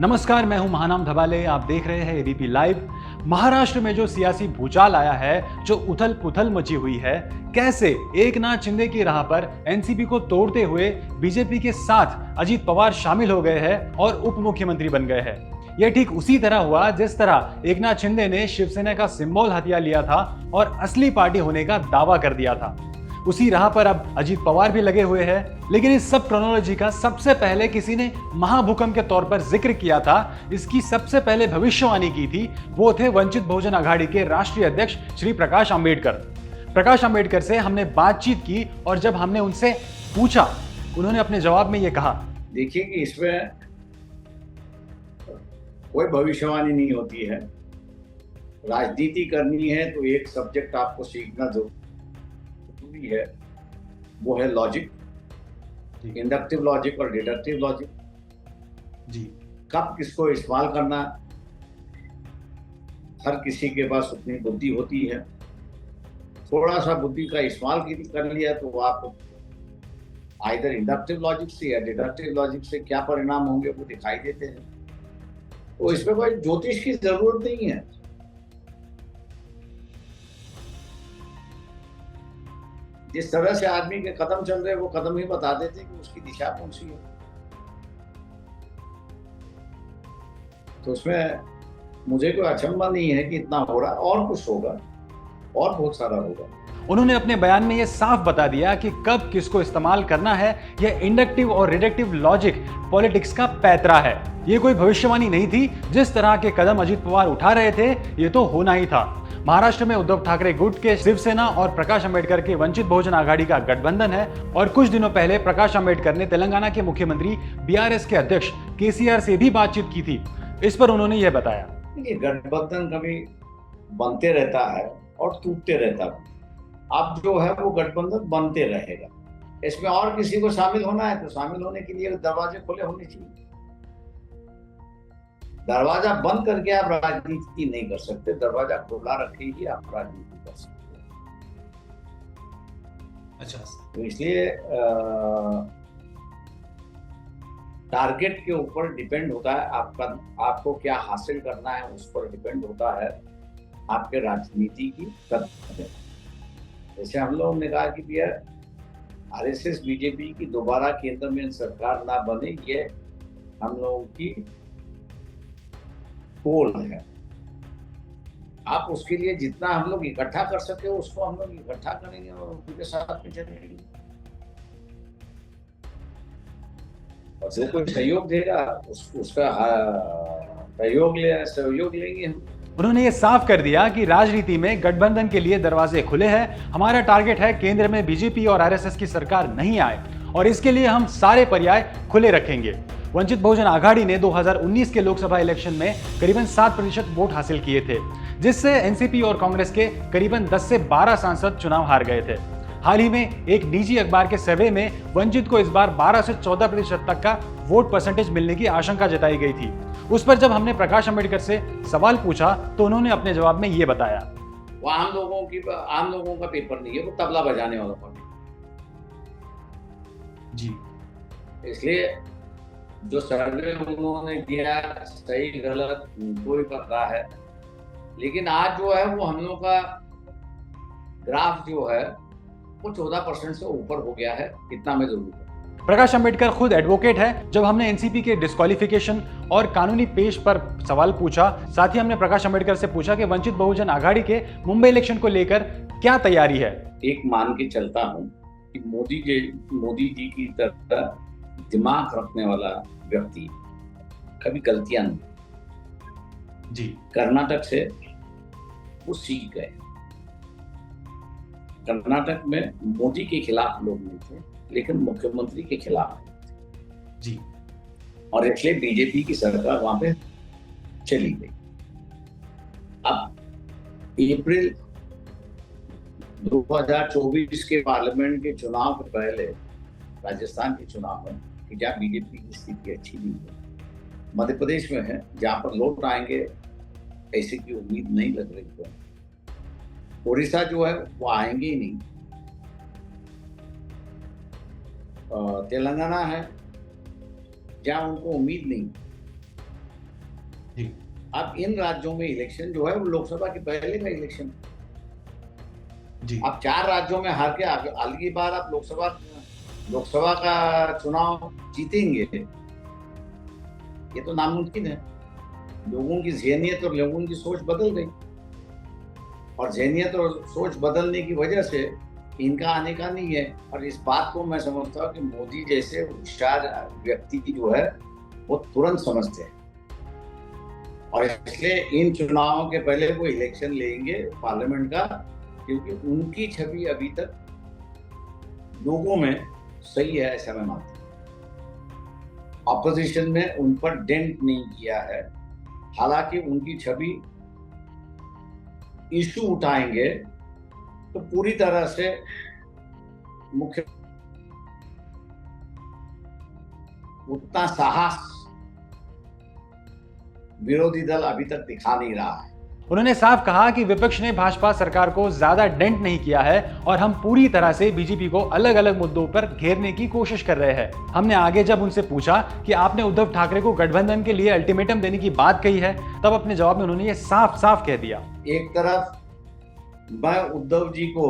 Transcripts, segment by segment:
नमस्कार, मैं हूं महानाम धबाले। आप देख रहे हैं एबीपी लाइव। महाराष्ट्र में जो सियासी भूचाल आया है, जो उथल पुथल मची हुई है, कैसे एकनाथ शिंदे की राह पर एनसीपी को तोड़ते हुए बीजेपी के साथ अजीत पवार शामिल हो गए हैं और उप मुख्यमंत्री बन गए हैं। यह ठीक उसी तरह हुआ जिस तरह एकनाथ शिंदे ने शिवसेना का सिंबल हथिया लिया था और असली पार्टी होने का दावा कर दिया था। उसी राह पर अब अजीत पवार भी लगे हुए हैं। लेकिन इस सब क्रोनोलॉजी का सबसे पहले किसी ने महाभूकंप के तौर पर जिक्र किया था, इसकी सबसे पहले भविष्यवाणी की थी, वो थे वंचित बहुजन आघाड़ी के राष्ट्रीय अध्यक्ष श्री प्रकाश अंबेडकर। प्रकाश अंबेडकर से हमने बातचीत की और जब हमने उनसे पूछा, उन्होंने अपने जवाब में ये कहा। देखिए कि इसमें कोई भविष्यवाणी नहीं होती है। राजनीति करनी है तो एक सब्जेक्ट आपको सीखना जरूरी है, वो है लॉजिक, इंडक्टिव लॉजिक और डिडक्टिव लॉजिक। जी, कब किसको इस्तेमाल करना, हर किसी के पास उतनी बुद्धि होती है। थोड़ा सा बुद्धि का इस्तेमाल कर लिया तो आप आइदर इंडक्टिव लॉजिक से या डिडक्टिव लॉजिक से क्या परिणाम होंगे वो दिखाई देते हैं। तो इसमें कोई ज्योतिष की जरूरत नहीं है। जिस तरह से आदमी के कदम चल रहे वो कदम ही बता देते कि उसकी दिशा कौन सी है। तो उसमें मुझे कोई अचंभा नहीं है कि इतना हो रहा, और कुछ होगा और बहुत सारा होगा। उन्होंने अपने बयान में यह साफ बता दिया कि कब किसको इस्तेमाल करना है। यह इंडक्टिव और रिडक्टिव लॉजिक पॉलिटिक्स का पैतरा है। यह कोई भविष्यवाणी नहीं थी। जिस तरह के कदम अजीत पवार उठा रहे थे, यह तो होना ही था। महाराष्ट्र में उद्धव ठाकरे गुट के शिवसेना और प्रकाश अंबेडकर के वंचित बहुजन आघाड़ी का गठबंधन है और कुछ दिनों पहले प्रकाश अंबेडकर ने तेलंगाना के मुख्यमंत्री बीआरएस के अध्यक्ष केसीआर से भी बातचीत की थी। इस पर उन्होंने यह बताया। गठबंधन कभी बनते रहता है और टूटते रहता है। अब जो है वो गठबंधन बनते रहेगा। इसमें और किसी को शामिल होना है तो शामिल होने के लिए दरवाजे खुले होने चाहिए। दरवाजा बंद करके आप राजनीति नहीं कर सकते, दरवाजा खुला रखे ही आप राजनीति कर सकते हैं। अच्छा, तो इसलिए टारगेट के ऊपर डिपेंड होता है आपको क्या हासिल करना है, उस पर डिपेंड होता है आपके राजनीति की कदम। जैसे हम लोगों ने कहा कि भैया आरएसएस बीजेपी की दोबारा केंद्र में सरकार ना बने, ये हम लोगों की गोल है। आप उसके लिए जितना हम लोग इकट्ठा कर सके उसको हम लोग इकट्ठा करेंगे और उनके साथ में चलेंगे। और जो कोई सहयोग देगा उसका सहयोग लेंगे हम। उन्होंने ये साफ कर दिया कि राजनीति में गठबंधन के लिए दरवाजे खुले हैं। हमारा टारगेट है केंद्र में बीजेपी और आरएसएस की सरकार नहीं आए और इसके लिए हम सारे पर्याय खुले रखेंगे। वंचित बहुजन आघाड़ी ने 2019 के लोकसभा इलेक्शन में करीबन 7% वोट हासिल किए थे, जिससे एनसीपी और कांग्रेस के करीबन 10 से 12 सांसद चुनाव हार गए थे। हाल ही में एक निजी अखबार के सर्वे में वंचित को इस बार 12 से 14% तक का वोट परसेंटेज मिलने की आशंका जताई गई थी। उस पर जब हमने प्रकाश अंबेडकर से सवाल पूछा तो उन्होंने अपने जवाब में ये बताया। वो आम लोगों का पेपर नहीं है, वो तबला बजाने वाला पेपर जी। इसलिए जो सर्वे उन्होंने दिया सही गलत उनको ही पता है। लेकिन आज जो है वो हम लोग का ग्राफ जो है वो 14% से ऊपर हो गया है, इतना मैं जरूर है। प्रकाश अंबेडकर खुद एडवोकेट है। जब हमने एनसीपी के डिस्क्वालिफिकेशन और कानूनी पेश पर सवाल पूछा, साथ ही हमने प्रकाश अंबेडकर से पूछा कि वंचित बहुजन आघाड़ी के मुंबई इलेक्शन को लेकर क्या तैयारी है। एक मान के चलता हूं कि मोदी जी की तरह दिमाग रखने वाला व्यक्ति कभी गलतियां नहीं जी। कर्नाटक से वो सीख गए। कर्नाटक में मोदी के खिलाफ लोग नहीं थे, लेकिन मुख्यमंत्री के खिलाफ जी, और इसलिए बीजेपी की सरकार वहां पे चली गई। अब अप्रैल 2024 के पार्लियामेंट के चुनाव के पहले राजस्थान के चुनाव में कि जहाँ बीजेपी की स्थिति अच्छी नहीं है, मध्य प्रदेश में है जहां पर लोग आएंगे ऐसे की उम्मीद नहीं लग रही है। उड़ीसा जो है वो आएंगे ही नहीं। तेलंगाना है जहां उनको उम्मीद नहीं, जी अब इन राज्यों में इलेक्शन जो है वो लोकसभा के पहले का इलेक्शन। जी आप 4 राज्यों में हार के अगली बार आप लोकसभा का चुनाव जीतेंगे, ये तो नामुमकिन है। लोगों की ज़हनियत और लोगों की सोच बदल गई, और ज़हनियत और सोच बदलने की वजह से इनका आने का नहीं है। और इस बात को मैं समझता हूँ कि मोदी जैसे होशियार व्यक्ति जो है वो तुरंत समझते हैं, और इसलिए इन चुनावों के पहले वो इलेक्शन लेंगे पार्लियामेंट का, क्योंकि उनकी छवि अभी तक लोगों में सही है, ऐसा मैं मानता हूँ। ऑपोजिशन में उन पर डेंट नहीं किया है, हालांकि उनकी छवि इशू उठाएंगे तो पूरी तरह से मुख्य उतना साहस विरोधी दल अभी तक दिखा नहीं रहा है। उन्होंने साफ कहा कि विपक्ष ने भाजपा सरकार को ज्यादा डेंट नहीं किया है और हम पूरी तरह से बीजेपी को अलग अलग मुद्दों पर घेरने की कोशिश कर रहे हैं। हमने आगे जब उनसे पूछा कि आपने उद्धव ठाकरे को गठबंधन के लिए अल्टीमेटम देने की बात कही है, तब अपने जवाब में उन्होंने ये साफ साफ कह दिया। एक तरफ मैं उद्धव जी को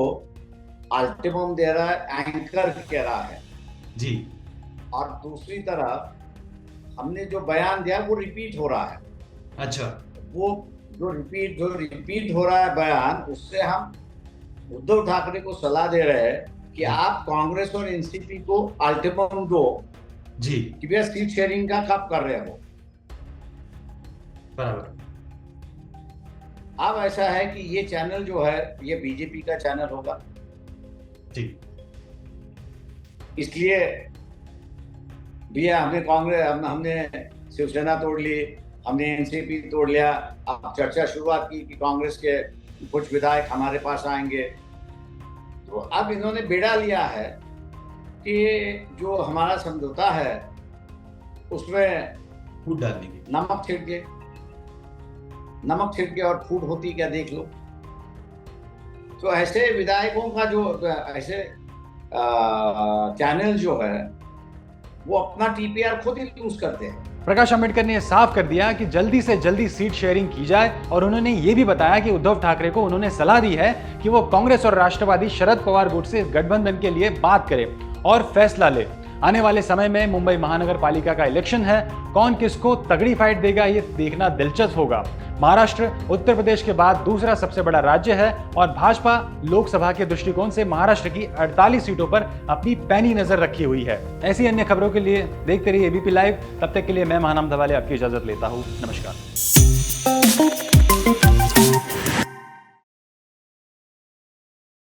अल्टीमेटम दे रहा है, एंकर कह रहा है जी, और दूसरी तरफ हमने जो बयान दिया वो रिपीट हो रहा है। अच्छा, वो जो रिपीट हो रहा है बयान, उससे हम उद्धव ठाकरे को सलाह दे रहे हैं कि आप कांग्रेस और एनसीपी को अल्टीमेटम दो जी, कि भैया सीट शेयरिंग का कब कर रहे हो। बराबर। अब ऐसा है कि ये चैनल जो है ये बीजेपी का चैनल होगा, जी, इसलिए भैया हमने शिवसेना तोड़ ली, हमने एनसीपी तोड़ लिया। अब चर्चा शुरुआत की कि कांग्रेस के कुछ विधायक हमारे पास आएंगे, तो अब इन्होंने बेड़ा लिया है कि जो हमारा समझौता है उसमें फूट डालने की, नमक छिड़के और फूट होती क्या देख लो। तो ऐसे विधायकों का जो ऐसे चैनल जो है वो अपना टीपीआर खुद ही यूज करते हैं। प्रकाश अंबेडकर ने साफ कर दिया कि जल्दी से जल्दी सीट शेयरिंग की जाए, और उन्होंने ये भी बताया कि उद्धव ठाकरे को उन्होंने सलाह दी है कि वो कांग्रेस और राष्ट्रवादी शरद पवार गुट से गठबंधन के लिए बात करे और फैसला ले। आने वाले समय में मुंबई महानगर पालिका का इलेक्शन है, कौन किसको तगड़ी फाइट देगा ये देखना दिलचस्प होगा। महाराष्ट्र उत्तर प्रदेश के बाद दूसरा सबसे बड़ा राज्य है और भाजपा लोकसभा के दृष्टिकोण से महाराष्ट्र की 48 सीटों पर अपनी पैनी नजर रखी हुई है। ऐसी अन्य खबरों के लिए देखते रहिए एबीपी लाइव। तब तक के लिए मैं महानाम धवाले आपकी इजाजत लेता हूं। नमस्कार।